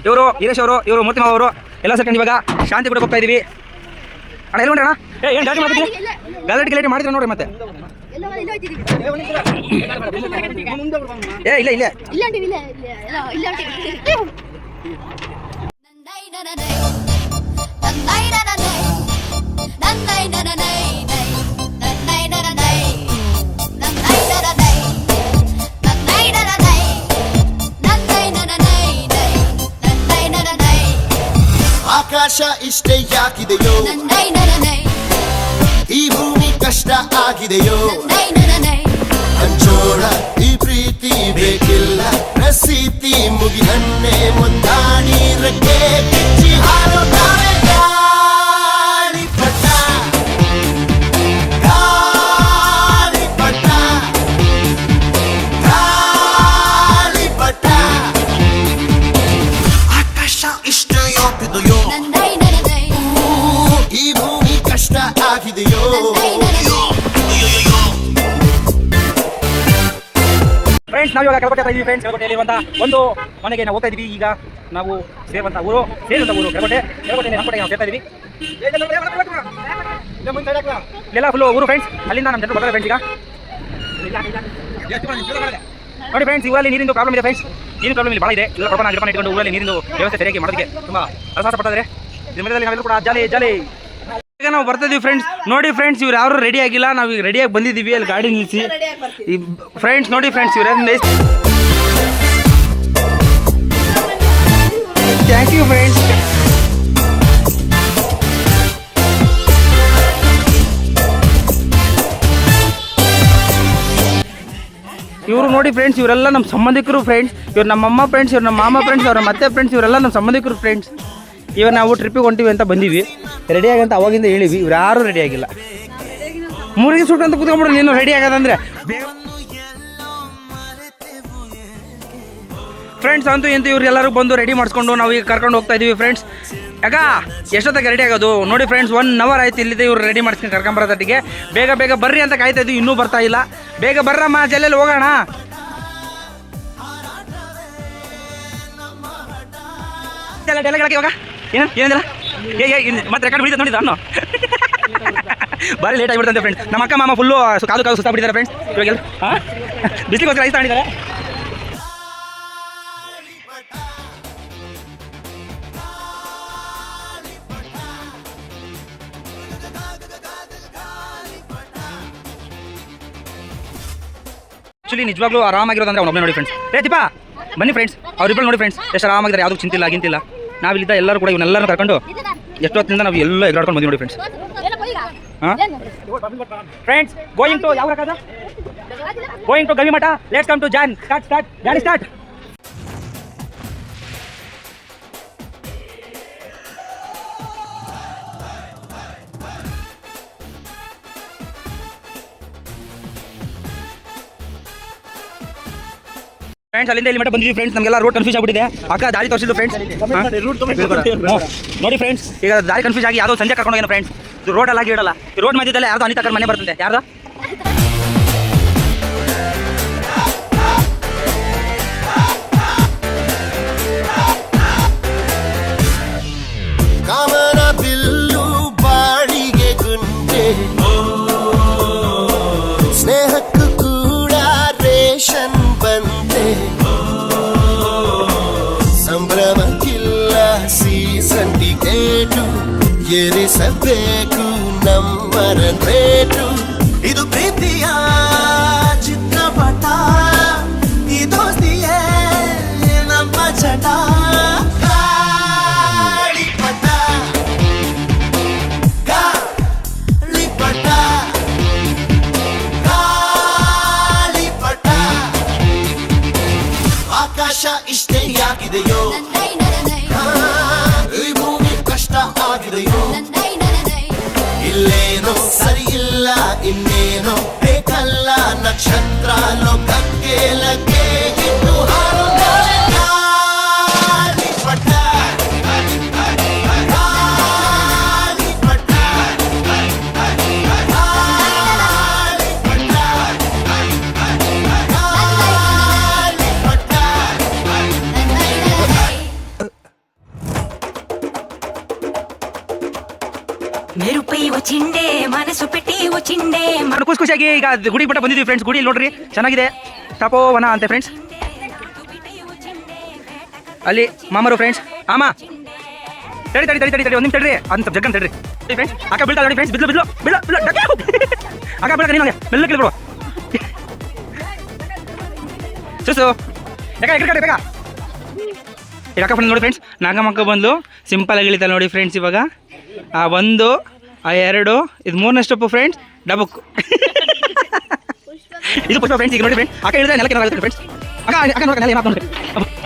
ಇವರು ವೀರೇಶ್ ಅವರು, ಇವರು ಮೂರ್ತಿಮಾವ್ ಅವರು ಎಲ್ಲ ಸೇರ್ಕೊಂಡು ಇವಾಗ ಶಾಂತಿ ಕೂಡ ಹೋಗ್ತಾ ಇದೀವಿ. ಅಣ್ಣ ಎಲ್ಲಿ ಅಣ್ಣ ಏನು ಗಾಡಿ ಮಾಡ್ತೀವಿ ಗಲಾಟೆ ಮಾಡಿದ್ರೆ ನೋಡ್ರಿ ಮತ್ತೆ. ಇಲ್ಲ ಇಲ್ಲ ಆಕಾಶ ಇಷ್ಟೇ ಯಾಕಿದೆಯೋ, ಈ ಭೂಮಿ ಕಷ್ಟ ಆಗಿದೆಯೋ, ಹಂಚೋಳ ಈ ಪ್ರೀತಿ ಬೇಕಿಲ್ಲ, ರಸೀತಿ ಮುಗಿದನ್ನೇ ಮುಂದಾಡಿ ರೆಕ್ಕೆ ಕಿಚ್ಚಿ ಹಾರುತ್ತಾರೆ ಗಾಳಿಪಟ, ಗಾಳಿಪಟ, ಗಾಳಿಪಟ. ಆಕಾಶ ಇಷ್ಟ ಯಾಕಿದೆಯೋ, ಈ ಭೂಮಿ ಕಷ್ಟ ಆಗಿದೆಯೋ. ಫ್ರೆಂಡ್ಸ್ ನಾವು ಇವಾಗ ಕೆಳಕೋಟೆ ಇದ್ದೀವಿ. ಫ್ರೆಂಡ್ಸ್ ಕೆಳಕೋಟೆಯಲ್ಲಿ ಅಂತ ಒಂದು ಮನೆಗೆ ನಾವು ಹೋಗ್ತಾ ಇದೀವಿ. ಈಗ ನಾವು ಸೇರುವಂಥ ಊರು ಕೆಳಕೋಟೆ ನಮ್ಮ ಕಡೆಗೆ ನಾವು ಸೇರ್ತಾ ಇದೀವಿ. ಇಲ್ಲೆಲ್ಲ ಫುಲ್ಲು ಊರು ಫ್ರೆಂಡ್ಸ್. ಅಲ್ಲಿಂದ ನಮ್ಮ ಜನರು ಬರ್ತಾರೆ ಫ್ರೆಂಡ್ಸ್. ಈಗ ನೋಡಿ ಫ್ರೆಂಡ್ಸ್, ಊರಲ್ಲಿ ನೀರಿಂದು ಪ್ರಾಬ್ಲಮ್ ಇದೆ ಫ್ರೆಂಡ್ಸ್. ನೀರಿನ ಪ್ರಾಬ್ಲಮ್ ಇಲ್ಲಿ ಭಾಳ ಇದೆ. ಎಲ್ಲ ಕೊಡೋಣ ಗಿಡಪಣ ಇಟ್ಕೊಂಡು ಊರಲ್ಲಿ ನೀರಿಂದು ವ್ಯವಸ್ಥೆ ಸರಿಯಾಗಿ ಮಾಡೋದಕ್ಕೆ ತುಂಬ ಅಸಹಾಸ ಪಡ್ತಾ ಇದ್ದಾರೆ. ಇದ್ರ ಮೇಲೆ ನಾವೆಲ್ಲರೂ ಕೂಡ ಜಾಲಿ ಈಗ ನಾವು ಬರ್ತಾ ಇದೀವಿ ಫ್ರೆಂಡ್ಸ್. ನೋಡಿ ಫ್ರೆಂಡ್ಸ್, ಇವ್ರು ಯಾರು ರೆಡಿ ಆಗಿಲ್ಲ, ನಾವು ಈಗ ರೆಡಿಯಾಗಿ ಬಂದಿದ್ದೀವಿ. ಅಲ್ಲಿ ಗಾಡಿ ನಿಲ್ಲಿಸಿ ಫ್ರೆಂಡ್ಸ್. ನೋಡಿ ಫ್ರೆಂಡ್ಸ್, ಇವ್ರು ಥ್ಯಾಂಕ್ ಯು ಫ್ರೆಂಡ್ಸ್. ಇವರು ನೋಡಿ ಫ್ರೆಂಡ್ಸ್, ಇವರೆಲ್ಲ ನಮ್ಮ ಸಂಬಂಧಿಕರು ಫ್ರೆಂಡ್ಸ್. ಇವ್ರು ನಮ್ಮಮ್ಮ ಫ್ರೆಂಡ್ಸ್, ಇವ್ರು ನಮ್ಮ ಮಾಮ ಫ್ರೆಂಡ್ಸ್, ಅವ್ರ ಮತ್ತೆ ಫ್ರೆಂಡ್ಸ್, ಇವರೆಲ್ಲ ನಮ್ಮ ಸಂಬಂಧಿಕರು ಫ್ರೆಂಡ್ಸ್. ಇವಾಗ ನಾವು ಟ್ರಿಪ್ಪಿಗೆ ಹೊಂಟಿವಿ ಅಂತ ಬಂದೀವಿ. ರೆಡಿಯಾಗಿ ಅಂತ ಅವಾಗಿಂದ ಹೇಳಿವಿ. ಇವ್ರು ಯಾರೂ ರೆಡಿ ಆಗಿಲ್ಲ. ಮೂರಿಗೆ ಸುಟ್ಟು ಅಂತ ಕೂತ್ಕೊಂಡ್ಬಿಡು ನೀನು ರೆಡಿ ಆಗೋದಂದ್ರೆ. ಫ್ರೆಂಡ್ಸ್ ಅಂತೂ ಇಂತೂ ಇವ್ರು ಎಲ್ಲರೂ ಬಂದು ರೆಡಿ ಮಾಡಿಸ್ಕೊಂಡು ನಾವು ಈಗ ಕರ್ಕೊಂಡು ಹೋಗ್ತಾ ಇದೀವಿ ಫ್ರೆಂಡ್ಸ್. ಯಾಕ ಎಷ್ಟೊತ್ತಾಗ ರೆಡಿ ಆಗೋದು ನೋಡಿ ಫ್ರೆಂಡ್ಸ್. 1 hour ಆಯ್ತು ಇಲ್ಲಿದೆ ಇವ್ರು ರೆಡಿ ಮಾಡಿಸ್ಕೊಂಡು ಕರ್ಕೊಂಬರೋದಟ್ಟಿಗೆ. ಬೇಗ ಬರ್ರಿ ಅಂತ ಕಾಯ್ತಾ ಇದ್ವಿ, ಇನ್ನೂ ಬರ್ತಾ ಇಲ್ಲ. ಬೇಗ ಬರ್ರಮ್ಮ, ಜಲ್ಲೆಲ್ಲಿ ಹೋಗೋಣ. ಇವಾಗ ಏನಿಲ್ಲ ಮತ್ತೆ ರೆಕಾರ್ಡ್ ಬಿಡಿದ ನೋಡಿದ ನಾನು ಬಾರಿ ಲೇಟ್ ಆಗಿಬಿಡ್ತಂತೆ ಫ್ರೆಂಡ್ಸ್. ನಮ್ಮ ಅಕ್ಕ ಮಾಮ ಫುಲ್ಲು ಕಾದು ಸುತ್ತಾ ಬಿಟ್ಟಿದ್ದಾರೆ ಫ್ರೆಂಡ್ಸ್. ಇವಾಗೆಲ್ಲ ಬಿಸಿಲಿಗೋಸ್ಕರ ಐಸ್ ತಗೊಂಡಿದ್ದಾರೆ. ಆ್ಯಕ್ಚುಲಿ ನಿಜವಾಗ್ಲೂ ಆರಾಮಾಗಿರೋದಂದ್ರೆ ಅವ್ನೊಬ್ಬನೇ ನೋಡಿ ಫ್ರೆಂಡ್ಸ್. ದೀಪಾ ಬನ್ನಿ ಫ್ರೆಂಡ್ಸ್, ಅವ್ರಿಬ್ಬರು ನೋಡಿ ಫ್ರೆಂಡ್ಸ್ ಎಷ್ಟು ಆರಾಮಾಗಿದ್ದಾರೆ. ಯಾವುದೂ ಚಿಂತಿಲ್ಲ ಗಿಂತಿಲ್ಲ. ನಾವಿಲ್ಲಿದ್ದ ಎಲ್ಲರೂ ಕೂಡ ಇವನ್ನೆಲ್ಲರೂ ಕರ್ಕೊಂಡು ಎಷ್ಟೊತ್ತಿನಿಂದ ನಾವು ಎಲ್ಲ ಎಗರಾಡ್ಕೊಂಡು ಬಂದ್ವಿ ನೋಡಿ ಫ್ರೆಂಡ್ಸ್. ಹಾಂ ಫ್ರೆಂಡ್ಸ್, ಗೋಯಿಂಗ್ ಟು ಯಾವ ರಕಾದ going to Gavimatha. Let's come to John. Start Johnny start. Friends ಅಲ್ಲಿಂದ ಇಲ್ಲಿ ಮಟ್ಟ ಬಂದಿದ್ದೀವಿ ಫ್ರೆಂಡ್ಸ್. ನಮಗೆಲ್ಲ ರೋಡ್ ಕನ್ಫ್ಯೂಸ್ ಆಗಿಬಿಟ್ಟಿದೆ. ಅಕ್ಕ ದಾರಿ ತೋರಿಸಿದ್ದು ಫ್ರೆಂಡ್ಸ್. ನೋಡಿ ಫ್ರೆಂಡ್ಸ್, ಈಗ ದಾರಿ ಕನ್ಫ್ಯೂಸ್ ಆಗಿ ಯಾವುದೋ ಸಂಜೆ ಕರ್ಕೊಂಡು ಹೋಗೋಣ ಫ್ರೆಂಡ್ಸ್. ಇದು ರೋಡ್ ಅಲ್ಲಾಗಿ ಇಡಲ್ಲ. ಈ ರೋಡ್ ಮಧ್ಯದಲ್ಲ ಯಾರ್ದೋ ಅನಿತಾ ಮನೆ ಬರ್ತಂತೆ. ಯಾರ್ದು ಕಾಮನ ಬಿಲ್ಲು ಬಾಡಿಗೆ ಗುಂಟೆ, ಸ್ನೇಹಕ್ಕೂ ಕೂಡ ರೇಷನ್ ಬಂತೆ, ಸಂಭ್ರಮಕ್ಕಿಲ್ಲ ಸೀಸನ್ ಟಿಕೇಟು, ಏರಿಸಬೇಕು ನಮ್ಮರ ರೇಟು. ಇದು ಪ್ರೀತಿಯ ಚಿತ್ರಪಟ, ಈ ದೋಸ್ತಿಯೇ ನಮ್ಮ ಚಟ. ಗಾಳಿಪಟ, ಗಾಳಿಪಟ, ಗಾಳಿಪಟ. ಆಕಾಶ ಇಷ್ಟೇ ಯಾಕಿದೆಯೋ, ಈ ಭೂಮಿ ಕಷ್ಟ ಆಗಿದೆಯೋ, ಇಲ್ಲೇನೋ ಸರಿ ಇಲ್ಲ ಇನ್ನೇನೋ ಬೇಕಲ್ಲ, ನಕ್ಷತ್ರ ಲೋಕಕ್ಕೆ ಲಗ್ಗೆ ಇನ್ನು ಹಾರು. ಗಾಳಿಪಟ, ಗಾಳಿಪಟ, ಗಾಳಿಪಟ. మెరుపై వచ్చిండే మనసు పెట్టి వచ్చిండే ಖುಷಿ ಖುಷಿಯಾಗಿ ಈಗ ಗುಡಿ ಬಿಟ್ಟ ಬಂದಿದ್ದೀವಿ ಫ್ರೆಂಡ್ಸ್. ಗುಡಿ ನೋಡ್ರಿ ಚೆನ್ನಾಗಿದೆ, ತಪೋವನ ಅಂತೆ ಫ್ರೆಂಡ್ಸ್. ಅಲ್ಲಿ ಮಾಮರು ಫ್ರೆಂಡ್ಸ್. ಆಮ ತಡಿ ತಡಿ ತಡಿ ತಡಿ ತಡಿ ಒಂದು ನಿಮಿಷ ತಡ್ರಿ, ಅಂತ ಜಗ್ಗನ್ ತಡ್ರಿ ಫ್ರೆಂಡ್ಸ್. ಅಕ್ಕ ಬೀಳ್ತಾ ನೋಡಿ ಫ್ರೆಂಡ್ಸ್, ಬಿದ್ಲು ಬಿದ್ಲು ಬಿಡ್ಲು ಬಿಡ್ಲು ಅಕ್ಕ ಬೀಳಕ ನೀನು ಬೆಲ್ಲ ಕೇಳ್ಬಿಡು ಚೂಸು ಯಾಕ ಎಕಡೆ ಬೇಗ ಈಗ ಅಕ್ಕ ಬಂದು ನೋಡಿ ಫ್ರೆಂಡ್ಸ್. ನಾಗಮ್ಮಕ್ಕ ಬಂದು ಸಿಂಪಲ್ ಆಗಿ ಇಳಿತಾಳೆ ನೋಡಿ ಫ್ರೆಂಡ್ಸ್. ಇವಾಗ ಆ ಒಂದು ಆ ಎರಡು ಇದು ಮೂರನೇ ಸ್ಟೆಪ್ಪು ಫ್ರೆಂಡ್ಸ್, ಡಬಕ್ಕು ಇದು ಪುಷ್ಪ ಫ್ರೆಂಡ್ಸ್. ಈಗ ನೋಡಿ ಫ್ರೆಂಡ್ಸ್ ಅಕ್ಕ ಹೇಳಿದ್ರೆ ನೆಲಕ್ಕೆ ಏನಾಗುತ್ತೆ ಫ್ರೆಂಡ್ಸ್. ಅಕ್ಕ ಅಕ್ಕ ನೋಡಿ ನೆಲ ಏನಾಗ್ತಾ ನೋಡಿ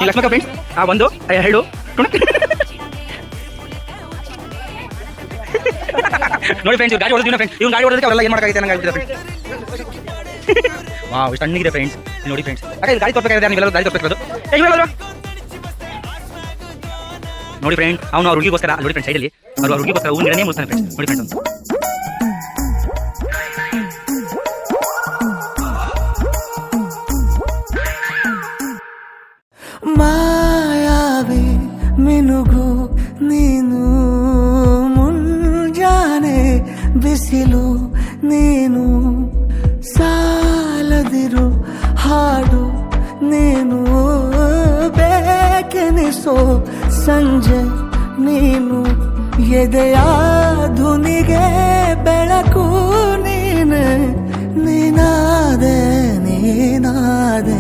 ಈ ಲಕ್ಷ್ಮಕ್ಕ ಫ್ರೆಂಡ್ಸ್. ಆ ಒಂದು ಆ ಎರಡು ನೋಡಿ ಫ್ರೆಂಡ್ಸ್, ಗಾಡಿ ಹೊಡೆದಿನ ಫ್ರೆಂಡ್ಸ್. ಇವ್ನು ಗಾಡಿ ಹೊಡೆದಕ್ಕೆ ಅವರೆಲ್ಲ ಏನು ಮಾಡೋಕ್ಕಾಗುತ್ತೆ ನಂಗೆ ಫ್ರೆಂಡ್ಸ್. ವಾವ್ ಇಷ್ಟು ತಣ್ಣಗಿದೆ ಫ್ರೆಂಡ್ಸ್ ನೋಡಿ ಫ್ರೆಂಡ್ಸ್. ಅಕ್ಕ ಇದು ಗಾಡಿ ತೋರ್ಬೇಕಾಗಿದೆ, ನೀವೆಲ್ಲ ಗಾಡಿ ತೋರ್ಬೇಕು. ನೋಡಿ ಫ್ರೆಂಡ್, ಅವ್ನು ಅವ್ರ ಹುಡುಗಿಗೋಸ್ಕರ ನೋಡಿ ಫ್ರೆಂಡ್ ಸೈಡಲ್ಲಿ ಅವ್ರ ಹುಡುಗಿಗೋಸ್ಕರ ಹೂವಿನ ಗಿಡನೇ ಮುಗಿಸ್ತಾನೆ ಫ್ರೆಂಡ್ಸ್. ನೋಡಿ ಫ್ರೆಂಡ್ಸ್ ಮಾಯಾವಿ ಮಿನುಗು ನೀನು, ಮುಂಜಾನೆ ಬಿಸಿಲು ನೀನು, ಸಾಲದಿರು ಹಾಡು ನೀನು, ಬೇಕೆನಿಸೋ ಸಂಜೆ ನೀನು, ಎದೆಯ ಧುನಿಗೆ ಬೆಳಕು ನೀನೆ, ನೀನಾದೆ ನೀನಾದೆ.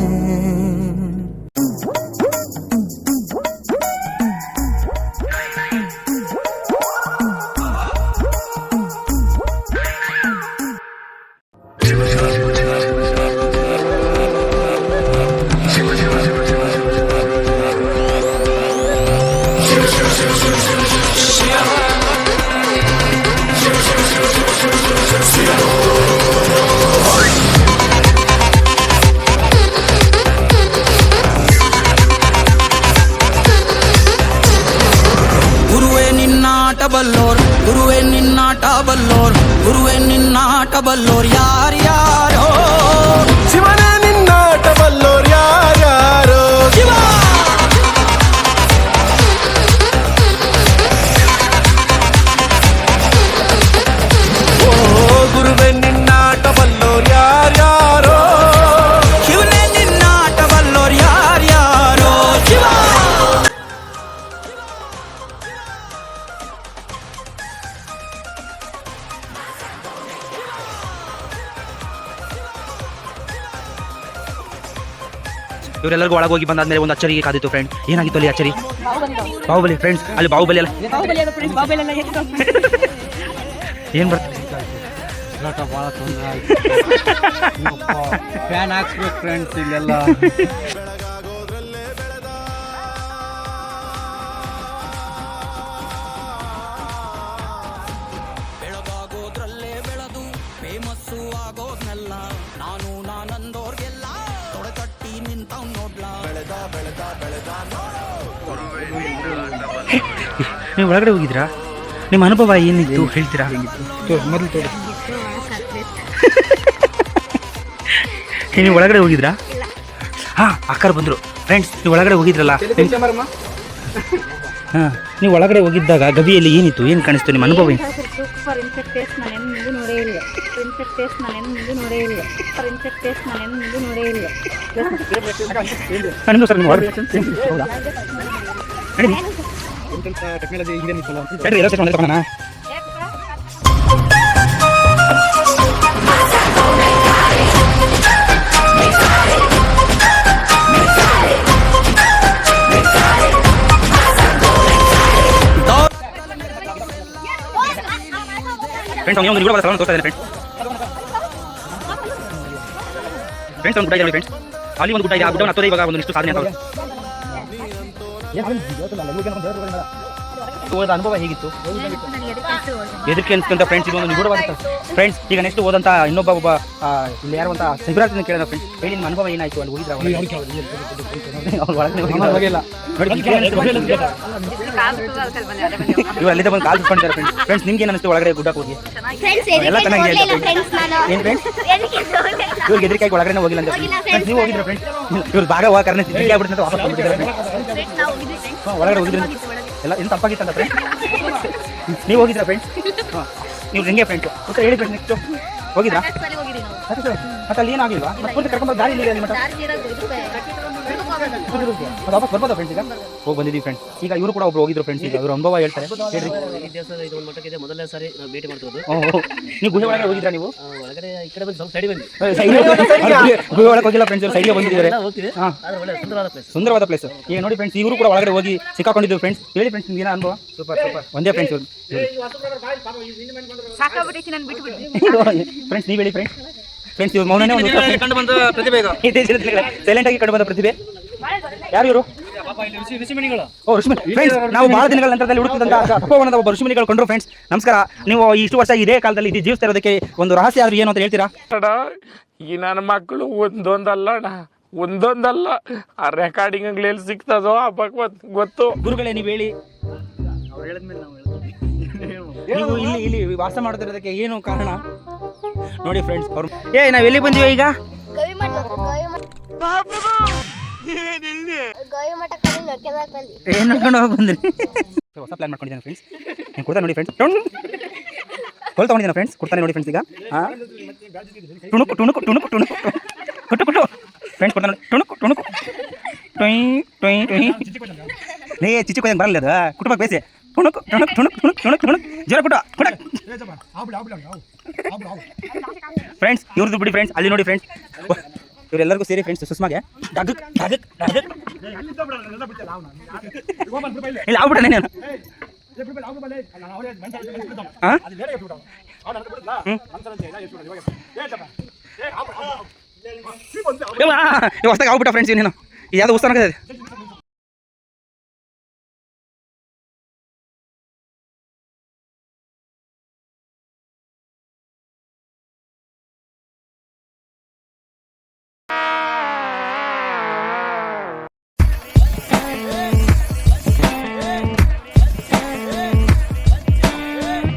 ಬಲ್ಲೋರ್ ಗುರುವೇ ನಿನ್ನಾಟ ಬಲ್ಲೋರ್, ಗುರುವೇ ನಿನ್ನಾಟ ಬಲ್ಲೋರ್ ಯಾರ್ಯಾರೋ, ಶಿವನೇ ನಿನ್ನಾಟ ಬಲ್ಲೋರ್ ಯಾರ್ಯಾರೋ, ಶಿವ ಗುರುವೇ ನಿನ್ನಾಟ ಬಲ್ಲೋರ್ ಯಾರ್ಯಾರೋ, ಶಿವನೇ ನಿನ್ನಾಟ ಬಲ್ಲೋರ್ ಯಾರ್ಯಾರೋ, ಶಿವ ಇವರೆಲ್ಲರಿಗೂ ಒಳಗೆ ಹೋಗಿ ಬಂದಾದ್ಮೇಲೆ ಒಂದು ಅಚ್ಚರಿಗೆ ಕಾದಿತ್ತು ಫ್ರೆಂಡ್. ಏನಾಗಿತ್ತು ಅಲ್ಲಿ ಅಚ್ಚರಿ? ಬಾಹುಬಲಿ ಫ್ರೆಂಡ್ಸ್. ಅಲ್ಲಿ ಬಾಹುಬಲಿ ಅಲ್ಲ ಏನು ಬರ್ತದೆ ಭಾಳ ತೊಂದರೆ ಆಯ್ತು. ಫ್ಯಾನ್ ಹಾಕ್ಸ್ಬೇಕು ಫ್ರೆಂಡ್ಸ್ ಇಲ್ಲೆಲ್ಲ. ಬೆಳಗಾಗೋದ್ರಲ್ಲೇ ಬೆಳೆದು ಫೇಮಸ್ಸು ಆಗೋದ್ನೆಲ್ಲ ನಾನು ನಾನಂದೋರ್ಗೆಲ್ಲ ತೊಡೆತಟ್ಟಿ ನಿಂತವ್ ನೋಡ್ಲಾ. ಬೆಳೆದ ಬೆಳೆದ ಬೆಳೆದ ನೀವು ಒಳಗಡೆ ಹೋಗಿದ್ರಾ? ನಿಮ್ಮ ಅನುಭವ ಏನಿತ್ತು ಹೇಳ್ತೀರಾ? ಮೊದಲು ತೋರಿ. ನೀವು ಒಳಗಡೆ ಹೋಗಿದ್ರಾ? ಹಾಂ ಅಕ್ಕರು ಬಂದರು ಫ್ರೆಂಡ್ಸ್. ನೀವು ಒಳಗಡೆ ಹೋಗಿದ್ರಲ್ಲ? ಹಾಂ ನೀವು ಒಳಗಡೆ ಹೋಗಿದ್ದಾಗ ಗವಿಯಲ್ಲಿ ಏನಿತ್ತು, ಏನು ಕಾಣಿಸ್ತು, ನಿಮ್ಮ ಅನುಭವ ಏನು? ಸೂಪರ್ ಇನ್ಸೆಕ್ಟ್ ಟೇಸ್ಟ್ ನಾನು ಮುಂದೆ ನೋಡೇ ಇಲ್ಲ. ಇನ್ಸೆಕ್ಟ್ ಟೇಸ್ಟ್ ನಾನು ಮುಂದೆ ನೋಡೇ ಇಲ್ಲ. ಸೂಪರ್ ಇನ್ಸೆಕ್ಟ್ ಟೇಸ್ಟ್ ನಾನು ಮುಂದೆ ನೋಡೇ ಇಲ್ಲ. ನಿಮ್ಮದು ಸರ್, ನೀವು ಒಳಗಡೆ ಹೌದಾ? ಎಲ್ಲ ಸೆಟ್ ತಗೋಣ. ಫ್ರೆಂಡ್ಸ್ ಅವ್ನಿಗೆ ಒಂದು ಗುಡ ತಗೊಂಡು ತೋರಿಸ್ತಾ ಇದ್ದಾನೆ ಫ್ರೆಂಡ್ಸ್. ಒಂದು ಗುಡ್ಡ ಇದೆ ಫ್ರೆಂಡ್ಸ್, ಅಲ್ಲಿ ಒಂದು ಗುಡ್ಡ ಇದೆ. ಆ ಗುಡ್ಡವನ್ನು ಹತ್ತೋದೇ ಇವಾಗ ಒಂದು ಇಷ್ಟು ಸಾಧನೆ ಅಂತ. ಓದ ಅನುಭವ ಹೇಗಿತ್ತು? ಎದಕ್ಕೆ ಅನ್ಸ್ಕೊಂತ ಫ್ರೆಂಡ್ಸ್. ಇದೊಂದು ನಿಗೂಢವಾದ ಫ್ರೆಂಡ್ಸ್. ಈಗ ನೆಕ್ಸ್ಟ್ ಓದಂತ ಇನ್ನೊಬ್ಬ ಒಬ್ಬ ಇಲ್ಲಿ ಯಾರು ಅಂತ ಶಿವರಾಜ್ ಕೇಳಿದ ಫ್ರೆಂಡ್ಸ್. ಹೇಳಿ ನಿಮ್ಮ ಅನುಭವ ಏನಾಯ್ತು? ಅಲ್ಲಿ ಹೋಗಿದ್ರ ಇವ್ರು ಅಲ್ಲಿಂದ ಬಂದು ಕಾಲ್ ಸುಟ್ಕೊಂಡಿದ್ದಾರೆ ಫ್ರೆಂಡ್ಸ್. ಫ್ರೆಂಡ್ಸ್ ನಿಮ್ಗೆ ಏನು ಅನಿಸ್ತು ಒಳಗಡೆ ಗುಡ್ಡಕ್ಕೆ ಹೋಗಿ? ಎಲ್ಲ ಚೆನ್ನಾಗಿದೆ ಏನು ಫ್ರೆಂಡ್ಸ್? ಇವ್ರಿಗೆ ಎದರಿಕಾಗಿ ಒಳಗಡೆ ಹೋಗಿಲ್ಲ ಅಂತ ಫ್ರೆಂಡ್ಸ್. ನೀವು ಹೋಗಿದ್ರ ಫ್ರೆಂಡ್ಸ್? ಇವ್ರು ಭಾಗ ಹೋಗ ಕಾರಣ ತಿರುಗಿ ಆಗ್ಬಿಟ್ಟು ವಾಪಸ್ ಬಂದಿದ್ದಾರೆ. ಒಳಗಡೆ ಹೋಗಿದ್ರೆ ಎಲ್ಲ ಏನು ತಪ್ಪಾಗಿತ್ತಂತ ಫ್ರೆಂಡ್ಸ್. ನೀವು ಹೋಗಿದ್ರಾ ಫ್ರೆಂಡ್ಸ್? ನೀವು ಹೆಂಗೆ ಫ್ರೆಂಡ್ಸ್ ಉತ್ತರ ಹೇಳಿ ಫ್ರೆಂಡ್ಸ್. ನೆಕ್ಸ್ಟ್ ಹೋಗಿದ್ರಾ? ಮತ್ತೆ ಅಲ್ಲಿ ಏನಾಗಿಲ್ವಾ? ಮತ್ತೆ ಕರ್ಕೊಂಡ್ಬಂದು ದಾರಿ ಇದೆ ನಿಮ್ಮ ವಾಪಸ್ ಬರ್ಬೋದಾ ಫ್ರೆಂಡ್ಸ್? ಈಗ ಹೋಗಿ ಬಂದಿದ್ದೀವಿ ಫ್ರೆಂಡ್ಸ್. ಈಗ ಇವರು ಕೂಡ ಒಬ್ರು ಹೋಗಿದ್ರು ಫ್ರೆಂಡ್ಸ್. ಈಗ ಇವರು ಅನುಭವ ಹೇಳ್ತಾರೆ. ಹೇಳ್ರಿ. ಈ ದೇವಸ್ಥಾನ ಇದು ಒಂದು ಮಟ್ಟಕ್ಕಿದೆ. ಮೊದಲನೇ ಸಾರಿ ನಾವು ಭೇಟಿ ಮಾಡ್ತಿರೋದು. ನೀವು ಗುಹೆ ಒಳಗಡೆ ಹೋಗಿದ್ರಾ? ನೀವು ಒಳಗಡೆ ಈ ಕಡೆ ಬಂದು ಸ್ವಲ್ಪ ಸೈಡ್ ಬಂದ್ವಿ. ಗುಹೆ ಒಳಗೆ ಹೋಗಿಲ್ಲ ಫ್ರೆಂಡ್ಸ್, ಸೈಡ್ಗೆ ಬಂದಿದ್ದಾರೆ. ಹೋಗ್ತೀವಿ. ಆದ್ರೆ ಒಳ್ಳೆ ಸುಂದರವಾದ ಪ್ಲೇಸ್. ಸುಂದರವಾದ ಪ್ಲೇಸ್. ಈಗ ನೋಡಿ ಫ್ರೆಂಡ್ಸ್, ಇವರು ಕೂಡ ಒಳಗಡೆ ಹೋಗಿ ಸಿಕ್ಕಾಕೊಂಡಿದ್ದು ಫ್ರೆಂಡ್ಸ್. ಹೇಳಿ ಫ್ರೆಂಡ್ಸ್, ನಿಮ್ಗೆ ಏನೋ ಅನುಭವ? ಸೂಪರ್ ಒಂದೇ ಫ್ರೆಂಡ್ಸ್ ಇವರು. ಫ್ರೆಂಡ್ಸ್ ನೀವು ಹೇಳಿ ಫ್ರೆಂಡ್ಸ್ ಇವ್ರು ಮೌನನೇ ಒಂದು ಕಂಡು ಬಂದ ಪ್ರತಿಭೆ. ಸೈಲೆಂಟ್ ಆಗಿ ಕಂಡು ಬಂದ ಪ್ರತಿಭೆ. ಯಾರು ಇವರು? ಓ ಋಷಿಮುನಿ ಫ್ರೆಂಡ್ಸ್. ನಾವು ಬಹಳ ದಿನಗಳ ನಂತರದಲ್ಲಿ ಹುಡುಕಿದಂತ ತಪೋವನದ ಒಬ್ಬ ಋಷಿಮುನಿಗಳು ಕಂಡ್ರು ಫ್ರೆಂಡ್ಸ್. ನಮಸ್ಕಾರ. ನೀವು ಇಷ್ಟು ವರ್ಷ ಇದೇ ಕಾಲದಲ್ಲಿ ಇದು ಜೀವಿಸ್ತಾ ಇರೋದಕ್ಕೆ ಒಂದು ರಹಸ್ಯ ಆದ್ರೂ ಏನು ಅಂತ ಹೇಳ್ತೀರಾ? ಈ ನನ್ನ ಮಕ್ಕಳು ಒಂದೊಂದಲ್ಲ ಆ ರೆಕಾರ್ಡಿಂಗ್ ಎಲ್ಲಿ ಸಿಗ್ತದೋ ಆ ಭಗವತ್ ಗೊತ್ತು. ಗುರುಗಳೇ ನೀವು ಹೇಳಿ, ನೀವು ಇಲ್ಲಿ ವಾಸ ಮಾಡೋದಿರೋದಕ್ಕೆ ಏನು ಕಾರಣ? ನೋಡಿ ಫ್ರೆಂಡ್ಸ್, ಅವ್ರು ನಾವ್ ಎಲ್ಲಿ ಬಂದೀವಿ ಈಗ? ಏನ್ ನೋಡ್ಕೊಂಡು ಹೋಗಿ ಬಂದ್ರಿ? ಹೊಸ ಪ್ಲಾನ್ ಮಾಡ್ಕೊಂಡಿದ್ದೀನಿ ಫ್ರೆಂಡ್ಸ್. ನೀವು ಕೊಡ್ತಾ ನೋಡಿ ಫ್ರೆಂಡ್ಸ್. ಕೊಲ್ ತಗೊಂಡಿದ್ದೀನ ಫ್ರೆಂಡ್ಸ್. ಕೊಡ್ತಾನೆ ನೋಡಿ ಫ್ರೆಂಡ್ಸ್. ಈಗ ಟುಣುಕು ಟುಣುಕು ಟುಣುಕು ಟುಣುಕು ಕುಟ್ಟು ಕುಟ್ಟು ಫ್ರೆಂಡ್ಸ್ ಕೊಡ್ತಾನೆ ನೋಡಿ. ಟುಣುಕು ಟುಣುಕು ಟೊಯ್ ಟೊಯ್ ಟೊಯ್. ಲೇ ಚಿಚ್ಚಿ ಕೊಯ್ದಂಗೆ ಬರಲ್ಲ ಅದು. ಕುಟುಂಬಕ್ಕೆ ಬೇಸಿ. ಟುಣುಕು ಟುಣುಕು ಟುಣುಕು ಟುಣುಕು ಟುಣುಕು ಟುಣುಕು ಜೋರ ಕುಟ ಕುಟ ಫ್ರೆಂಡ್ಸ್. ಇವ್ರದ್ದು ಬಿಡಿ ಫ್ರೆಂಡ್ಸ್. ಅಲ್ಲಿ ನೋಡಿ ಫ್ರೆಂಡ್ಸ್, ಇವರೆಲ್ಲರಿಗೂ ಸೇರಿ ಫ್ರೆಂಡ್ಸ್ ಸುಷ್ಮಾಗೆ ಡಗಕ್ ಡಗಕ್ ಡಗಕ್ ಇಲ್ಲ ಆಗ್ಬಿಟ್ಟೆ ನಾನು. ಹೊಸದಾಗಿ ಆಗ್ಬಿಟ್ಟ ಫ್ರೆಂಡ್ಸ್. ಇವನೇನು ಯಾವ್ದು ಉತ್ಸಾಹ ಇದೆ.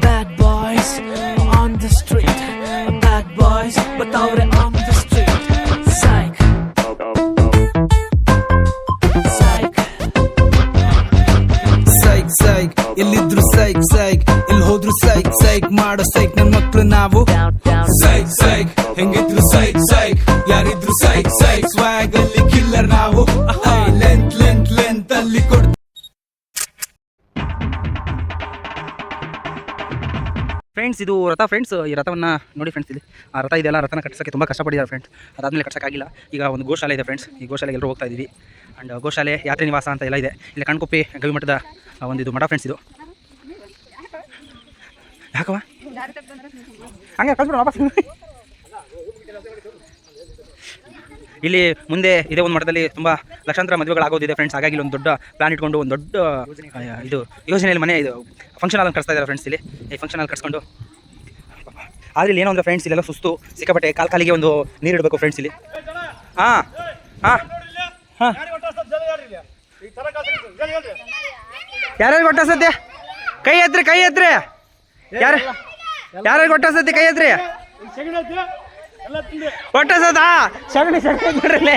Bad boys on the street. Bad boys, but out on the street. Psych. Psych. Psych, psych. ಎಲ್ಲಿದ್ರು ಸೈಕ್ ಸೈಕ್, ಇಲ್ಲಿ ಹೋದ್ರು ಸೈಕ್ ಸೈಕ್ ಮಾಡೋ ಸೈಕ್ ನನ್ ಮಕ್ಳು ನಾವು. ಸೈಕ್ ಸೈಕ್, ಹೆಂಗಿದ್ರು ಸೈಕ್ ಸೈಕ್, ಯಾರಿದ್ರು ಸೈಕ್ ಸೈಕ್. ಸ್ವಾಗ್ ಅಲ್ಲಿ ಕಿಲ್ಲರ್ ನಾವು. ಲೆಂತ್ ಲೆಂತ್ ಲೆಂತ್ ಅಲ್ಲಿ ಕೊಡ್. ಫ್ರೆಂಡ್ಸ್ ಇದು ರಥ ಫ್ರೆಂಡ್ಸ್. ಈ ರಥವನ್ನು ನೋಡಿ ಫ್ರೆಂಡ್ಸ್. ಇಲ್ಲಿ ಆ ರಥ ಇದೆಯಲ್ಲ, ರಥನ ಕಟ್ಸೋಕ್ಕೆ ತುಂಬ ಕಷ್ಟಪಟ್ಟಿದ್ದಾರೆ ಫ್ರೆಂಡ್ಸ್. ಅದಾದಮೇಲೆ ಕಟ್ಸೋಕ್ಕಾಗಿಲ್ಲ. ಈಗ ಒಂದು ಗೋಶಾಲೆ ಇದೆ ಫ್ರೆಂಡ್ಸ್. ಈ ಗೋಶಾಲೆಗೆ ಎಲ್ಲರೂ ಹೋಗ್ತಾ ಇದ್ದೀವಿ. ಆ್ಯಂಡ್ ಗೋಶಾಲೆ ಯಾತ್ರೆ ನಿವಾಸ ಅಂತ ಎಲ್ಲ ಇದೆ. ಇಲ್ಲಿ ಕಣ್ಕೊಪ್ಪಿ ಗವಿಮಠದ ಒಂದು ಇದು ಮಠ ಫ್ರೆಂಡ್ಸ್. ಇದು ಯಾಕವ ಹಂಗೆ ಕಳ್ಸ್ಬಿಡ ವಾಪಸ್. ಇಲ್ಲಿ ಮುಂದೆ ಇದೇ ಒಂದು ಮಠದಲ್ಲಿ ತುಂಬ ಲಕ್ಷಾಂತರ ಮದುವೆಗಳಾಗೋದಿದೆ ಫ್ರೆಂಡ್ಸ್. ಹಾಗಾಗಿ ಇಲ್ಲಿ ಒಂದು ದೊಡ್ಡ ಪ್ಲಾನ್ ಇಟ್ಕೊಂಡು ಒಂದು ದೊಡ್ಡ ಇದು ಯೋಜನೆಯಲ್ಲಿ ಮನೆ ಇದು ಫಂಕ್ಷನ್ ಹಾಲ್ ಕಟ್ಸ್ತಾ ಇದ್ದಾರೆ ಫ್ರೆಂಡ್ಸ್. ಇಲ್ಲಿ ಈ ಫಂಕ್ಷನ್ ಹಾಲ್ ಕಟ್ಸ್ಕೊಂಡು ಆದರೆ ಇಲ್ಲಿ ಏನೋ ಅಂದರೆ ಫ್ರೆಂಡ್ಸ್, ಇಲ್ಲೆಲ್ಲ ಸುಸ್ತು ಸಿಕ್ಕಾಪಟ್ಟೆ. ಕಾಲಿಗೆ ಒಂದು ನೀರು ಇಡಬೇಕು ಫ್ರೆಂಡ್ಸ್ ಇಲ್ಲಿ. ಹಾಂ ಹಾಂ ಹಾಂ ಯಾರ್ಯಾರು ಕೊಟ್ಟ ಸದ್ಯ ಕೈ ಎತ್ರಿ, ಕೈ ಎತ್ರಿ. ಯಾರ್ಯಾರು ಕೊಟ್ಟ ಸದ್ಯ ಕೈ ಎತ್ರಿ. ಕೊಟ್ಟ ಸದ ಸಗಣಿ ಸಗಣಿ ನೋಡ್ರಿ,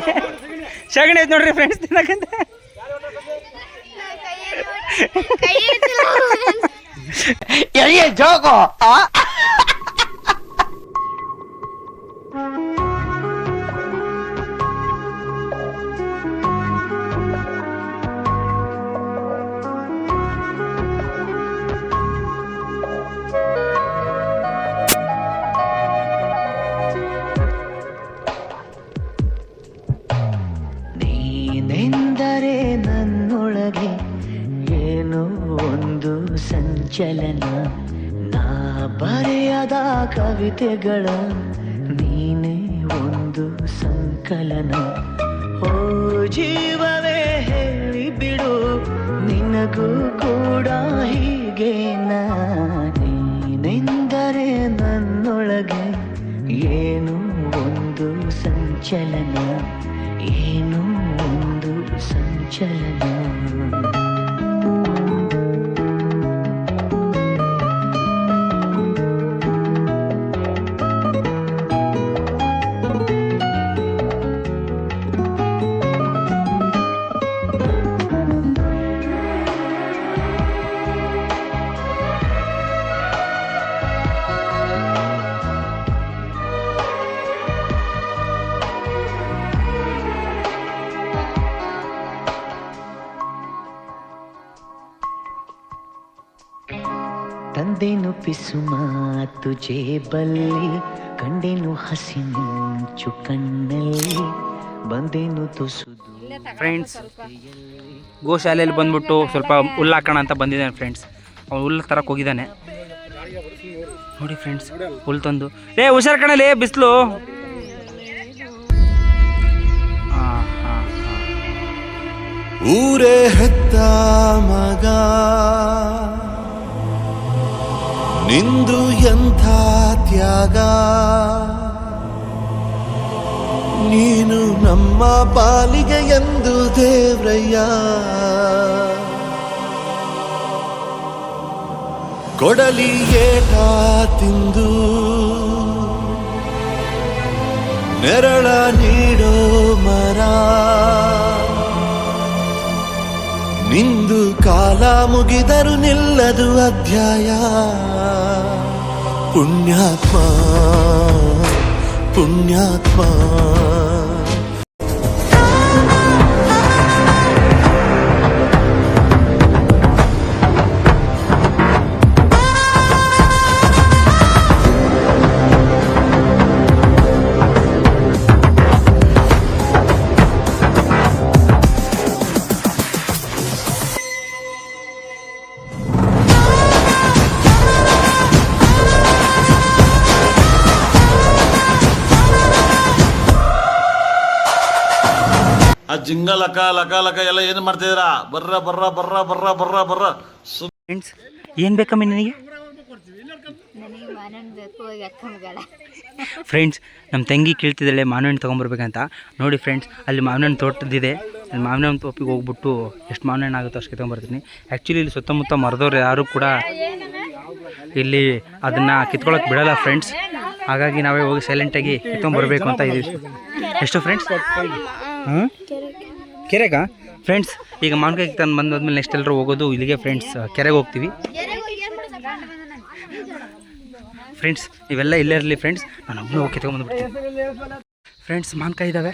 ಸಗಣಿ ಐತೆ ನೋಡ್ರಿ ಫ್ರೆಂಡ್ಸ್ ತಿನ್ನಕಂತ. ಜೋಗೋ ನೀನೆಂದರೆ ನನ್ನೊಳಗೆ ಏನೋ ಒಂದು ಸಂಚಲನ. ನಾ ಬರೆಯದ ಕವಿತೆಗಳ ನೀನೇ ಒಂದು ಸಂಕಲನ. ಓ ಜೀವವೇ ಹೇಳಿಬಿಡು, ನಿನಗೂ ಕೂಡ ಹೀಗೆ. ನೀನೆಂದರೆ ನನ್ನೊಳಗೆ ಏನೋ ಒಂದು ಸಂಚಲನ, ಏನೋ ಒಂದು ಸಂಚಲನ. ತಂದೆನು ಪಿಸು ಮಾತು ಜೇಬಲ್ಲಿ ಕಂಡೆನು ಹಸಿ ಮಿಂಚು ಕಣ್ಣಲ್ಲಿ ಬಂದೇನು ತುಸುದು. ಫ್ರೆಂಡ್ಸ್ ಗೋಶಾಲೆಯಲ್ಲಿ ಬಂದ್ಬಿಟ್ಟು ಸ್ವಲ್ಪ ಹುಲ್ಲು ಹಾಕೋಣ ಅಂತ ಬಂದಿದ್ದಾನೆ ಫ್ರೆಂಡ್ಸ್. ಅವ್ನು ಹುಲ್ಲು ತರಕ್ಕೆ ಹೋಗಿದ್ದಾನೆ ನೋಡಿ ಫ್ರೆಂಡ್ಸ್. ಹುಲ್ಲು ತಂದು ಹುಷಾರ್ ಕಣಲೇ ಬಿಸಿಲು. ಊರೇ ಹೆತ್ತ ಮಗ ನಿಂದು ಎಂಥ ತ್ಯಾಗ, ನೀನು ನಮ್ಮ ಪಾಲಿಗೆ ಎಂದು ದೇವ್ರಯ್ಯ. ಕೊಡಲಿ ಏಟ ತಿಂದು ನೆರಳ ನೀಡೋ ಮರ, ನಿಂದು ಕಾಲ ಮುಗಿದರು ನಿಲ್ಲದು ಅಧ್ಯಾಯ. ಪುಣ್ಯಾತ್ಮ ಪುಣ್ಯಾತ್ಮ. ಆ ಜಿಂಗ ಲಕ ಲಕ ಲಕ ಎಲ್ಲ ಏನು ಮಾಡ್ತಿದ್ದೀರಾ? ಬರ್ರ ಬರ್ರ ಬರ್ರ ಬರ್ರ ಬರ್ರ ಬರ್ರ. ಫ್ರೆಂಡ್ಸ್ ಏನು ಬೇಕಮ್ಮ ನಿನಗೆ? ಫ್ರೆಂಡ್ಸ್ ನಮ್ಮ ತಂಗಿ ಕೇಳ್ತಿದ್ದಾಳೆ ಮಾವಿನ ಹಣ್ಣು ತೊಗೊಂಬರ್ಬೇಕಂತ. ನೋಡಿ ಫ್ರೆಂಡ್ಸ್ ಅಲ್ಲಿ ಮಾವಿನ ಹಣ್ಣು ತೋಟದಿದೆ. ಅಲ್ಲಿ ಮಾವಿನ ಹಣ್ಣು ತೋಪಿಗೆ ಹೋಗ್ಬಿಟ್ಟು ಎಷ್ಟು ಮಾವಿನ ಹಣ್ಣು ಆಗುತ್ತೋ ಅಷ್ಟು ತೊಗೊಂಬರ್ತೀನಿ. ಆ್ಯಕ್ಚುಲಿ ಇಲ್ಲಿ ಸುತ್ತಮುತ್ತ ಮರದವ್ರು ಯಾರು ಕೂಡ ಇಲ್ಲಿ ಅದನ್ನು ಕಿತ್ಕೊಳ್ಳೋಕೆ ಬಿಡಲ್ಲ ಫ್ರೆಂಡ್ಸ್. ಹಾಗಾಗಿ ನಾವೇ ಹೋಗಿ ಸೈಲೆಂಟಾಗಿ ಕಿತ್ಕೊಂಬರ್ಬೇಕು ಅಂತ ಇದ್ದೀವಿ. ಎಷ್ಟು ಫ್ರೆಂಡ್ಸ್? ಹಾಂ ಕೆರೆಗ ಫ್ರೆಂಡ್ಸ್. ಈಗ ಮಾವಿನಕಾಯಿ ತಂದು ಬಂದಾದ್ಮೇಲೆ ನೆಕ್ಸ್ಟ್ ಎಲ್ಲರೂ ಹೋಗೋದು ಇಲ್ಲಿಗೆ ಫ್ರೆಂಡ್ಸ್, ಕೆರೆಗೆ ಹೋಗ್ತೀವಿ ಫ್ರೆಂಡ್ಸ್. ಇವೆಲ್ಲ ಇಲ್ಲೇ ಇರಲಿ ಫ್ರೆಂಡ್ಸ್, ನಾನು ಒಬ್ಬನು ಹೋಗಿ ಕಿತ್ಕೊಂಡ್ಬಂದ್ಬಿಡ್ತೀನಿ ಫ್ರೆಂಡ್ಸ್. ಮಾವಿನಕಾಯಿ ಇದ್ದಾವೆ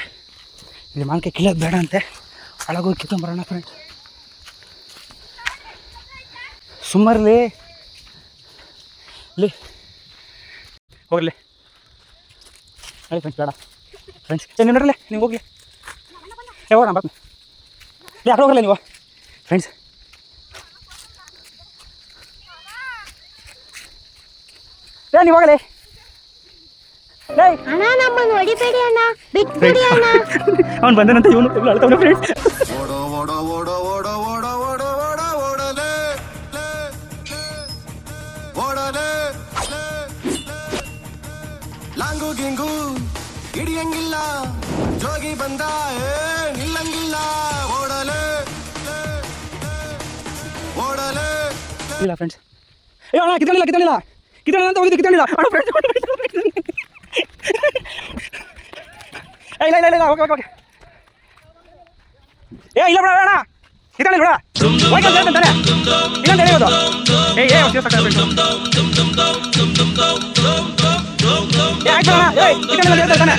ಇಲ್ಲಿ. ಮಾವಿನಕಾಯಿ ಕೀಳೋದು ಬೇಡ ಅಂತೆ, ಒಳಗೋಗಿ ಕಿತ್ಕೊಂಬರೋಣ ಫ್ರೆಂಡ್ಸ್. ಸುಮ್ಮರ್ಲಿ ಇಲ್ಲಿ ಹೋಗ್ಲಿ ಹೇಳಿ ಫ್ರೆಂಡ್ಸ್. ಬೇಡ ಫ್ರೆಂಡ್ಸ್ ನೀವು ನೋಡ್ರಲ್ಲೇ, ನೀವು ಹೋಗ್ಲಿ ಹೋಗೋಣ ಬರ್ತೀನಿ. ಯಾಕೆ ಹೋಗಲ್ಲ ನೀವು ಫ್ರೆಂಡ್ಸ್? ನೀವು ಹೋಗಲಿ. ಅವ್ನು ಬಂದನಂತ ಇವನು ಅಳ್ತಾವನೆ ಫ್ರೆಂಡ್ಸ್. ಓಡೋ ಓಡೋ ಓಡೋ ಓಡೋ ಓಡೋ ಓಡೋ ಓಡೋ ಓಡಲೇ ಓಡಲೇ ಲಾಂಗು ಗಿಂಗು ಹಿಡಿಯಂಗಿಲ್ಲ, ಜೋಗಿ ಬಂದ ನಿಲ್ಲಂಗಿಲ್ಲ. ಓಡಲೇ ಓಡಲೇ ಇಲ್ಲ ಫ್ರೆಂಡ್ಸ್. ಅಣ್ಣ ಕಿತ್ತಣಿಲ್ಲ ಕಿತ್ತಣಿಲ್ಲ ಕಿತ್ತಣಿಲ್ಲ ಅಂತ ಹೋಗಿದ್ದು ಕಿತ್ತಣಿಲ್ಲ ಅಣ್ಣ ಫ್ರೆಂಡ್ಸ್. ಇಲ್ಲ ಇಲ್ಲ ಇಲ್ಲ ಓಕೆ ಓಕೆ ಓಕೆ. ಇಲ್ಲ ಬಿಡ ಅಣ್ಣ ಕಿತ್ತಣಿಲ್ಲ ಬಿಡ ಹೋಗಿ ಅಂತ ಹೇಳ್ತಾನೆ. ಇನ್ನೊಂದು ಹೇಳೋದು ಆಯ್ತು ಅಣ್ಣ ಕಿತ್ತಣಿಲ್ಲ ಹೇಳ್ತಾನೆ.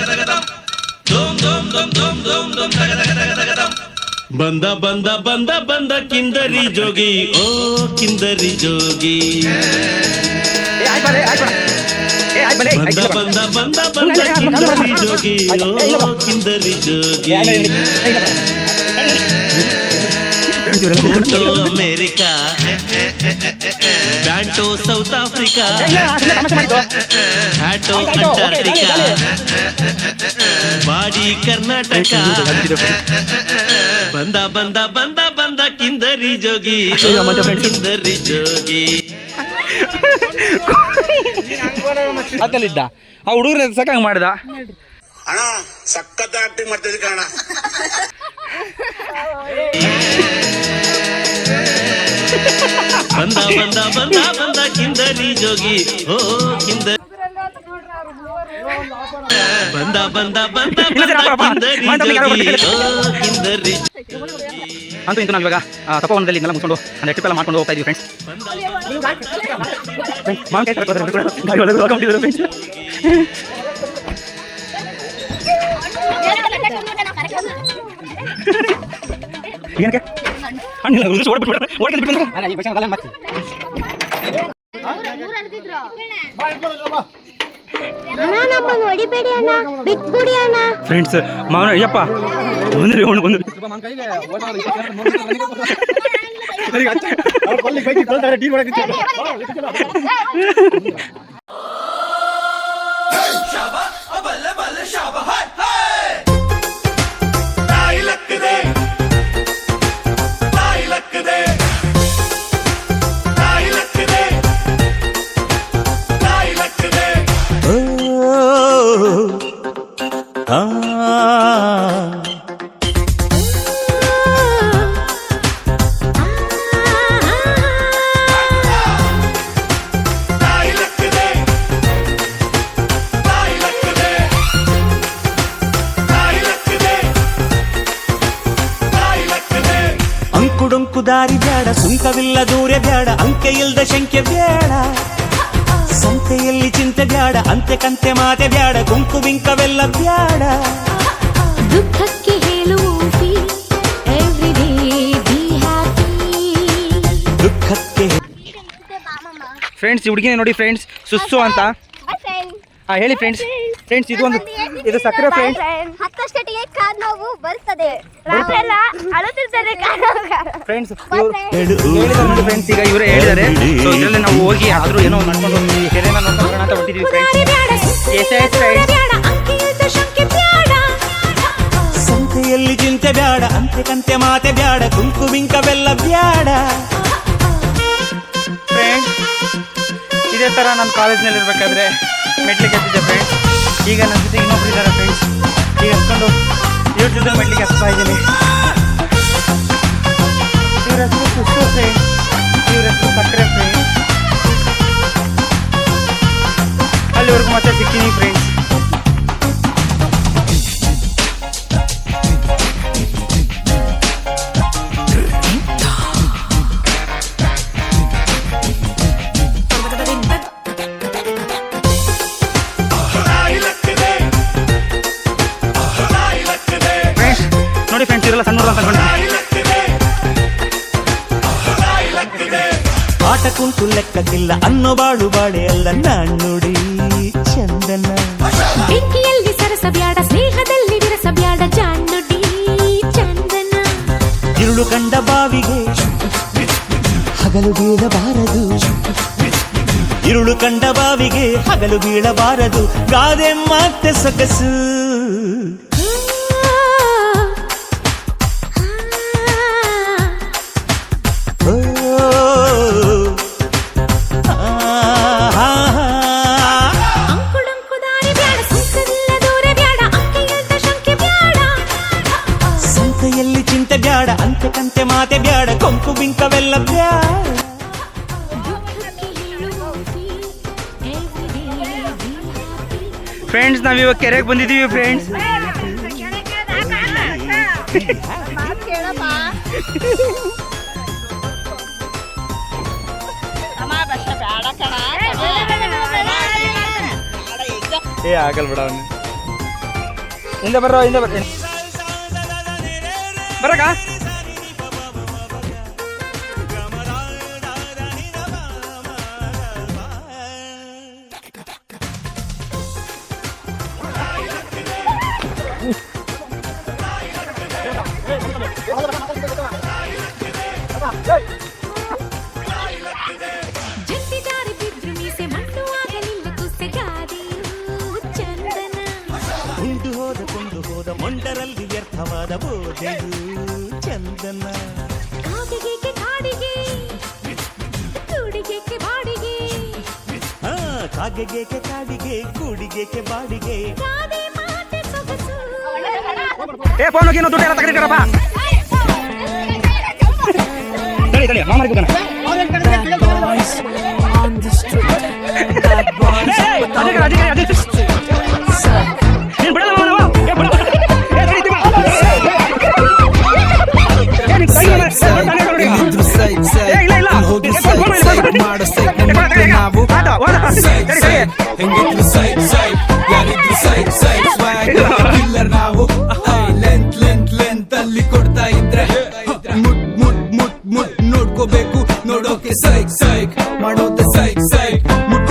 ಬಂದ ಬಂದ ಬಂದ ಬಂದ ಕಿಂದರಿ ಜೋಗಿ, ಓ ಕಿಂದರಿ ಜೋಗಿ. ಬಂದ ಬಂದ ಬಂದ ಬಂದ ಕಿಂದರಿ ಜೋಗಿ, ಓ ಕಿಂದರಿ ಜೋಗಿ. ಫೋಟೋ ಅಮೇರಿಕಾ, ಬ್ಯಾಂಟೋ ಸೌತ್ ಆಫ್ರಿಕಾ, ಹ್ಯಾಟೋ ಅಂಟಾರ್ಟಿಕಾ, ಬಾಡಿ ಕರ್ನಾಟಕ. ಬಂದ ಬಂದ ಬಂದ ಬಂದ ಕಿಂದರಿ ಜೋಗಿ, ಕಿಂದರಿ ಜೋಗಿ. ಅಲ್ಲಿದ್ದ ಆ ಹುಡುಗರ ಸಾಕಂಗ್ ಮಾಡ್ದ ಅಣ್ಣ, ಸಖತ್ ಆಕ್ಟಿಂಗ್ ಮಾಡ್ತಿದ್ದೆ ಕಣ. ಬಂದ ಬಂದ ಬಂದ ಬಂದ ಕಿಂದರಿ ಜೋಗಿ, ಓ ಕಿಂದರಿ. ಬಂದ ಬಂದ ಬಂದ ಬಂದ ಕಿಂದರಿ ಜೋಗಿ, ಓ ಕಿಂದರಿ. ಅಂತೂ ಇಂತೂ ನಾವು ಇವಾಗ ತಪವನದಲ್ಲಿ ಇದನ್ನೆಲ್ಲ ಮುಗಿಸ್ಕೊಂಡು ಒಂದು ಟ್ರಿಪ್ ಎಲ್ಲ ಮಾಡ್ಕೊಂಡು ಹೋಗ್ತಾ ಇದೀವಿ ಫ್ರೆಂಡ್ಸ್. ಏನಕ್ಕೆ ಹಣ್ಣಿಲ್ಲ ಓಡ್ಬಿಟ್ಟು ಫ್ರೆಂಡ್ಸ್ ಮಾವನ ಅಯ್ಯಪ್ಪ ಬಂದ್ರಿ ಅವನು ಬಂದ್ರಿ ಅಂಕುಡೊಂಕು ದಾರಿ ಬ್ಯಾಡ, ಸುಂಕವಿಲ್ಲ ದೂರ ಬ್ಯಾಡ, ಅಂಕೆ ಇಲ್ದ ಶಂಕೆ ಬ್ಯಾಡ, ಸಂತೆಯಲ್ಲಿ ಚಿಂತೆ ಬ್ಯಾಡ, ಅಂತೆ ಕಂತೆ ಮಾತೆ ಬ್ಯಾಡ, ಗುಂಕು ಬಿಂಕವೆಲ್ಲ ಬ್ಯಾಡ. ದುಃಖಕ್ಕೆ ಹೇಳುವ ದುಃಖಕ್ಕೆ ಫ್ರೆಂಡ್ಸ್ ಈ ಹುಡುಗಿನೇ ನೋಡಿ ಫ್ರೆಂಡ್ಸ್, ಸುಸ್ಸು ಅಂತ. ಹೇಳಿ ಫ್ರೆಂಡ್ಸ್. ಫ್ರೆಂಡ್ಸ್ ಇದು ಒಂದು ಇದು ಸಕ್ಕರೆ ಫ್ರೆಂಡ್ಸ್. ಹತ್ತಷ್ಟೊಟ್ಟಿಗೆ ಕಾರ್ ನೋವು ಬರ್ತದೆ, ಫ್ರೆಂಡ್ಸ್ ಹೇಳಿದ್ದಾರೆ ನೋಡಿ ಫ್ರೆಂಡ್ಸ್, ಈಗ ಇವರೇ ಹೇಳಿದ್ದಾರೆ. ಸೊ ಇದರಲ್ಲಿ ನಾವು ಹೋಗಿ ಆದ್ರೂ ಏನೋ ನಡ್ಕೊಂಡು ಹೋಗಿ ಕೆರೆನ ನೋಡ್ಕೊಂಡು ಅಂತ ಹೊಟ್ಟಿದೀವಿ ಫ್ರೆಂಡ್ಸ್. ಸಂತೆಯಲ್ಲಿ ಚಿಂತೆ ಬ್ಯಾಡ, ಅಂತೆ ಕಂತೆ ಮಾತೆ ಬ್ಯಾಡ, ಗುಂಕು ಬಿಂಕವೆಲ್ಲ ಬ್ಯಾಡ. ಫ್ರೆಂಡ್ಸ್ ಇದೇ ಥರ ನಾನು ಕಾಲೇಜ್ನಲ್ಲಿ ಇರಬೇಕಾದ್ರೆ ಮೆಟ್ಲಿಗೆ ಹತ್ತಿದ್ದೆ ಫ್ರೆಂಡ್ಸ್. ಈಗ ನನ್ನ ಜೊತೆ ಇನ್ನೊಬ್ರು ಇದ್ದಾರೆ ಫ್ರೆಂಡ್ಸ್. ಈಗ ಹತ್ಕೊಂಡು ಇವ್ರ ಜೊತೆ ಮೆಟ್ಲಿಗೆ ಹತ್ತಾ ಇದ್ದೀನಿ. ಇವ್ರ ಹೆಸರು ಸುಸ್ತು ಫ್ರೆಂಡ್ಸ್, ಇವ್ರ ಹೆಸರು ಸಕ್ಕರೆ ಫ್ರೆಂಡ್ಸ್. ಅಲ್ಲಿವರೆಗೂ ಮತ್ತೆ ಸಿಗ್ತೀನಿ ಫ್ರೆಂಡ್ಸ್. ನೋಡಿ ಫ್ರೆಂಡ್ಸ್ ಇವರೆಲ್ಲ ಸಣ್ಣ ಅಂತ ಅನ್ಕೊಂಡು ಆಟ ಕುಂಟು ಲೆಕ್ಕಕ್ಕಿಲ್ಲ ಅನ್ನೋ ಬಾಳು ಬಾಳೆ ಅಲ್ಲ ನಾಣ್ಣುಡಿ ಚಂದನ. ಬೆಂಕಿಯಲ್ಲಿ ಸರಸ ಬ್ಯಾಡ, ಸ್ನೇಹದಲ್ಲಿ ವಿರಸ ಬ್ಯಾಡ, ಜಾಣ್ಣುಡಿ ಚಂದನ. ഇരുಳು ಕಂಡ ಬಾವಿಗೆ ಹಗಲು ಬೀಳಬಾರದು, ഇരുಳು ಕಂಡ ಬಾವಿಗೆ ಹಗಲು ಬೀಳಬಾರದು, ಗಾದೆ ಮತ್ತೆ ಸೊಗಸು. ಸಂತೆಯಲ್ಲಿ ಚಿಂತೆ ಬ್ಯಾಡ, ಅಂತೆ ಕಂತೆ ಮಾತೆ ಬ್ಯಾಡ, ಕೊಂಕು ಬಿಂಕವೆಲ್ಲ ಬ್ಯಾಡ. ಫ್ರೆಂಡ್ಸ್ ನಾವಿವಾಗ ಕೆರೆಗೆ ಬಂದಿದ್ದೀವಿ ಫ್ರೆಂಡ್ಸ್. ಏ ಆಗಲ್ ಬಿಡ ಅವನು. ಹಿಂದೆ ಬರ್ರೋ, ಹಿಂದೆ ಬರ್ತೀನಿ ಬರಕ. ಜಟ್ಟಿದಾರಿ ಬಿದ್ರು ಮೀಸೆ ಮಂಟುವಾಗಲಿಲ್ಲ ಕುಸೆಗಾರಿಯೂ ಚಂದನ. ಉಂಡು ಹೋದ ಮೊಂಡರಲ್ಲಿ ವ್ಯರ್ಥವಾದ ಬೋಧೆಯೂ ಚಂದನ. ಕಾಗೆಗೆ ಕಾಡಿಗೆ ಕೂಡಿಗೆ ಬಾಡಿಗೆ, ಕಾಗೆಗೆ ಕಾಡಿಗೆ ಕೂಡಿಗೆ ಬಾಡಿಗೆ, ಗಾದೆ ಮಾತೆ ಸೊಗಸು. ಏ ಫೋನ್ ಹೋಗಿ ದುಡ್ಡು ಎಲ್ಲ ತಗೊಂಡಿರಪ್ಪ. ತಡಿ ತಡಿ ಮಾಮರಿ ಕೂತಾನೆ. ನೀನು ಬಿಡಲ್ಲ ಮಾಮನವ. ಏ ಬಿಡಲ್ಲ. ಏ ತಡಿ ತಿಮ್ಮ. ಏ ನೀನು ಕೈ ಮಾಡಿ. ಎಲ್ಲಿದ್ರು ಸೈಕ್ ಸೈಕ್, ಇಲ್ಲಿ ಹೋದ್ರು ಸೈಕ್ ಸೈಕ್ ಮಾಡೋ ಸೈಕ್ ನಮ್ಮ ಮಕ್ಳು ನಾವು. ಹೆಂಗಿದ್ರು ಸೈಕ್ ಸೈಕ್, ಯಾರಿದ್ರು ಸೈಕ್ ಸೈಕ್, ಸ್ವಾಗ್ ಕಿಲ್ಲರ್ ನಾವು. ಲೆಂತ್ ಲೆಂತ್ ಲೆಂತ್ ಅಲ್ಲಿ ಕೊಡ್ತಾ ಇದ್ರೆ ಮುಟ್ ಮುಟ್ ಮುಟ್ ಮುಟ್ ನೋಡ್ಕೋಬೇಕು, ನೋಡೋಕೆ ಸೈಕ್ ಸೈಕ್ ಮಾಡೋದೆ ಸೈಕ್ ಸೈಕ್, ಮುಟ್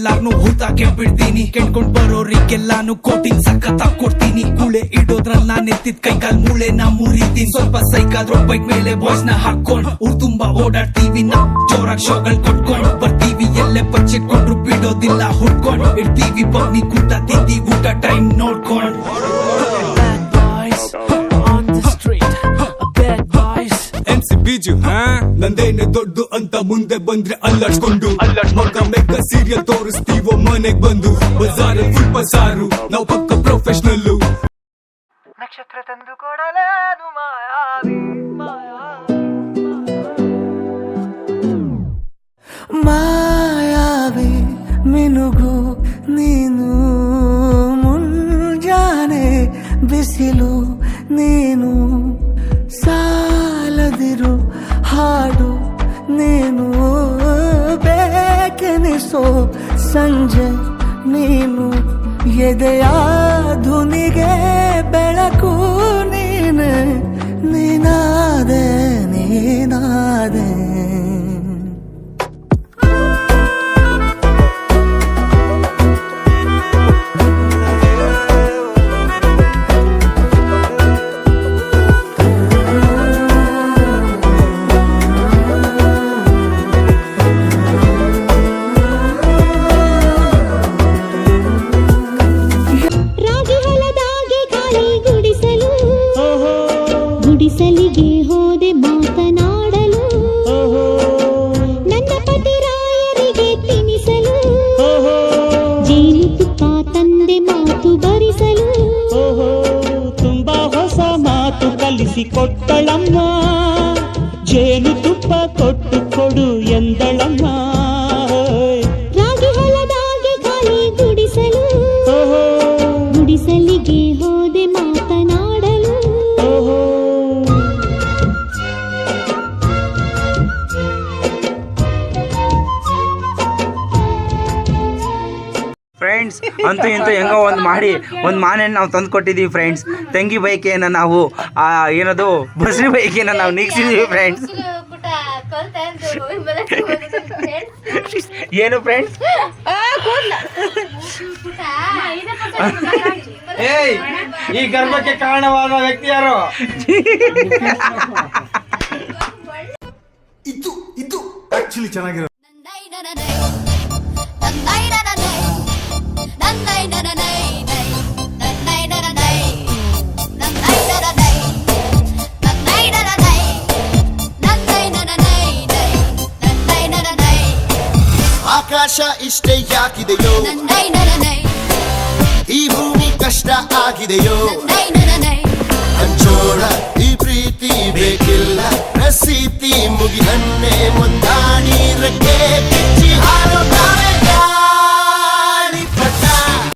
ಎಲ್ಲಾರ್ನು ಹೂತಾಕೆ ಬಿಡ್ತೀನಿ. ಕೆಣ್ಕೊಂಡ್ ಬರೋರಿಗೆಲ್ಲಾನು ಕೋಟಿಂಗ್ ಸಖತ್ ಕೊಡ್ತೀನಿ. ಕೂಳೆ ಇಡೋದ್ರಲ್ಲಿ ನಾನ್ ಎತ್ತಿದ್ ಕೈಕಾಲ್ ಮೂಳೆ ನಾ ಮುರಿತೀನಿ. ಸ್ವಲ್ಪ ಸೈಕಾದ್ರೂ ಬೈಕ್ ಮೇಲೆ ಬಾಯ್ಸ್ ನ ಹಾಕೊಂಡ್ ಊರ್ ತುಂಬಾ ಓಡಾಡ್ತೀವಿ. ನಾ ಜೋರಾಗ್ ಶೋಗಳ್ ಕೊಟ್ಕೊಂಡ್ ಬರ್ತೀವಿ. ಎಲ್ಲೇ ಬಚ್ಚಿಟ್ಕೊಂಡ್ರು ಬಿಡೋದಿಲ್ಲ ಹುಡ್ಕೊಂಡ್ ಇರ್ತೀವಿ. ಬಗ್ನಿ ಕೂಟ ತಿಂದಿ ಊಟ ಟೈಮ್ ನೋಡ್ಕೊಂಡ್. ಬೀಜು ನಂದೇನೆ ದೊಡ್ಡ ಅಂತ ಮುಂದೆ ಬಂದ್ರೆ ಅಲ್ಲಾಡ್ಸ್ಕೊಂಡು ಮಗ ಮೆಕ್ಕ ಸೀರಿಯಲ್ ತೋರಿಸ್ತೀವೋ ಮನೆಗ್ ಬಂದು. ಬಜಾರಲ್ಲಿ ಫುಲ್ ಬಜಾರು ನಾವು ಪಕ್ಕ ಪ್ರೊಫೆಷನಲ್ಲು. ನಕ್ಷತ್ರ ತಂದು ಕೊಡಲೇನು ಮಾಯಾವಿ ಮಾಯಾವಿ ಮಿನುಗು ನೀನು ಮುಂಜಾನೆ ಬಿಸಿಲು ನೀನು ಸಾಲದಿರು ಹಾಡು ನೀನು ಬೇಕೆನಿಸೋ ಸಂಜೆ ನೀನು ಎದೆಯ ಧುನಿಗೆ ಬೆಳಕು ನೀನೆ ನೀನಾದೆ ನೀನಾದೆ. ಗುಡಿಸಲಿಗೆ ಹೋದೆ ಮಾತನಾಡಲು, ನನ್ನ ಪತಿರಾಯರಿಗೆ ತಿನಿಸಲು, ಜೇನುತುಪ್ಪ ತಂದೆ ಮಾತು ಬರಿಸಲು. ತುಂಬಾ ಹೊಸ ಮಾತು ಕಲಿಸಿಕೊಟ್ಟಳಮ್ಮ, ಜೇನುತುಪ್ಪ ಕೊಟ್ಟು ಕೊಡು ಎಂದಳಮ್ಮ. ರಾಗಿ ಹೊಲದಾಗೆ ಖಾಲಿ ಗುಡಿಸಲು, ಗುಡಿಸಲಿಗೆ ಹೋದೆ ಮಾತನಾಡಲು. ಫ್ರೆಂಡ್ಸ್ ಅಂತೂ ಇಂತೂ ಹೆಂಗೋ ಒಂದು ಮಾಡಿ ಒಂದು ಮಾನೆಯನ್ನು ನಾವು ತಂದು ಕೊಟ್ಟಿದ್ದೀವಿ ಫ್ರೆಂಡ್ಸ್. ತಂಗಿ ಬೈಕೆಯನ್ನು ನಾವು ಏನದು ಬಸ್ರಿ ಬೈಕೆಯನ್ನು ನಾವು ನೀಗಿಸಿದ್ದೀವಿ ಫ್ರೆಂಡ್ಸ್. ಏನು ಫ್ರೆಂಡ್ಸ್ ಏಯ್ ಈ ಗರ್ಭಕ್ಕೆ ಕಾರಣವಾದ ವ್ಯಕ್ತಿ ಯಾರು? ಇದು ಆಕ್ಚುಲಿ ಚೆನ್ನಾಗಿರೋ. ಆಕಾಶ ಇಷ್ಟೇ ಯಾಕಿದೆಯೋ, ಈ ಭೂಮಿ ಕಷ್ಟ ಆಗಿದೆಯೋ, ಹಂಚೋಳ ಈ ಪ್ರೀತಿ ಬೇಕಿಲ್ಲ, ರಸೀತಿ ಮುಗಿದನ್ನೇ ಮುಂದಾಡಿ ರೆಕ್ಕೆ ಕಿಚ್ಚಿ ಹಾರುತ್ತಾರೆ.